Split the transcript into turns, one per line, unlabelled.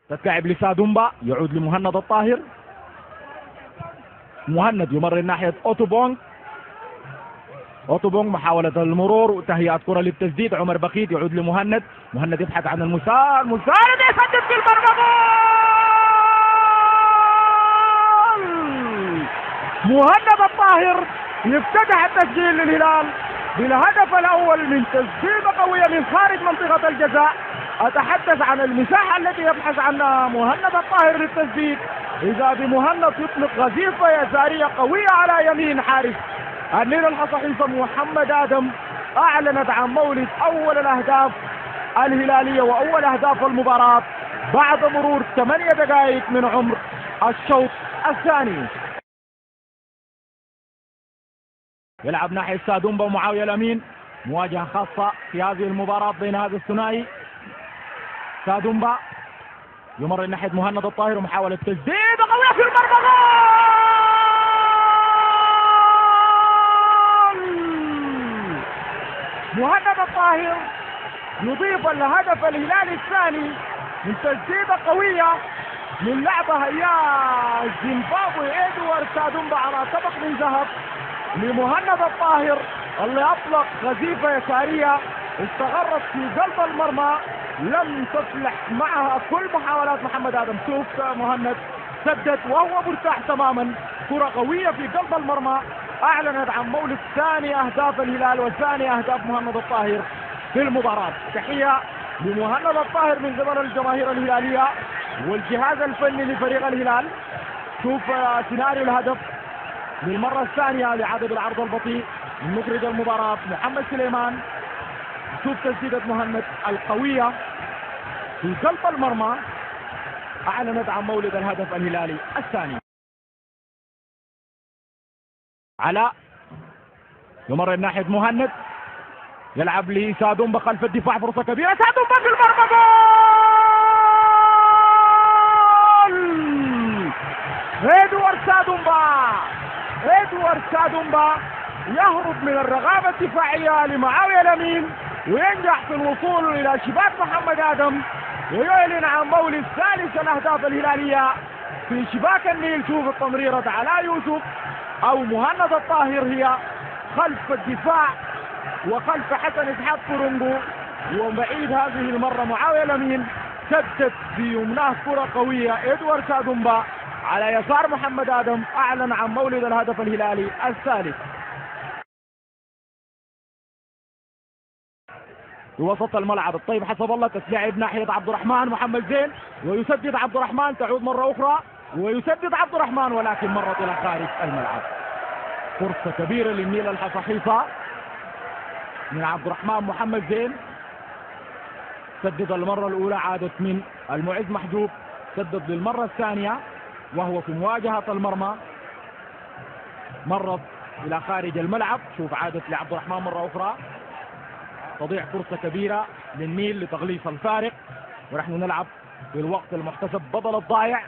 تتلعب لسادومبا، يعود لمهند الطاهر. مهند يمر ناحية أوتوبونغ. أوتوبونغ محاولة المرور وتهيئة كرة للتسديد. عمر بخيت يعود لمهند. مهند يبحث عن المسار. مسار يسدد في المرمى. مهند الطاهر يفتتح التسجيل للهلال بالهدف الأول من تسديدة قوية من خارج منطقة الجزاء. أتحدث عن المساحة التي يبحث عنها مهند الطاهر للتسديد. إذا بمهند يطلق غزيفة يسارية قوية على يمين حارس النيل الحصحيصة محمد آدم. أعلنت عن مولد أول الأهداف الهلالية وأول أهداف المباراة بعد مرور 8 دقائق من عمر الشوط الثاني. يلعب ناحية سادومبا ومعاوية الأمين. مواجهة خاصة في هذه المباراة بين هذا الثنائي. سادومبا يمر ناحية مهند الطاهر ومحاولة تسديد قوية في المرمى. مهند الطاهر يضيف الهدف الهلالي الثاني من تسديدة قوية من لعبة يا زيمبابوي إدوارد سادومبا على طبق من ذهب لمهند الطاهر اللي أطلق غزيفة يسارية استغرت في قلب المرمى لم تفلح معها كل محاولات محمد آدم. شوف مهند سدد وهو مرتاح تماما. كرة قوية في قلب المرمى. أعلنت عن مولد ثاني أهداف الهلال وثاني أهداف مهند الطاهر في المباراة. تحية لمهند الطاهر من قبل الجماهير الهلالية والجهاز الفني لفريق الهلال. شوف سيناريو الهدف للمرة الثانية لعدد العرض البطيء من مخرج المباراة محمد سليمان. شوف تسديدة مهند القوية في قلب المرمى. أعلنت عن مولد الهدف الهلالي الثاني. علاء يمر ناحية مهند. يلعب لسادومبا خلف الدفاع. فرصة كبيرة. سادومبا في المرمى. جول! إدوارد سادومبا. إدوارد سادومبا يهرب من الرغابة الدفاعية لمعاوية الأمين وينجح في الوصول إلى شباك محمد آدم ويعلن عن مولد ثالث الأهداف الهلالية في شباك النيل. شوف التمريرة علاء يوسف أو مهند الطاهر هي خلف الدفاع وخلف حسن إسحاق كورونغو. وبعيد هذه المرة معاوية الأمين سدد في يمناه كرة قوية. إدوارد سادومبا على يسار محمد آدم. أعلن عن مولد الهدف الهلالي الثالث. في وسط الملعب الطيب حسب الله تتلعب ناحية عبد الرحمن محمد زين ويسدد عبد الرحمن. تعود مرة أخرى ويسدد عبد الرحمن ولكن مرت إلى خارج الملعب. فرصة كبيرة للنيل الحصحيصة من عبد الرحمن محمد زين. سدد المرة الأولى عادت من المعز محجوب. سدد للمرة الثانية وهو في مواجهة المرمى مرت إلى خارج الملعب. شوف عادت لعبد الرحمن مرة أخرى. تضيع فرصة كبيرة للنيل لتغليص الفارق ونحن نلعب في الوقت المحتسب بدل الضائع.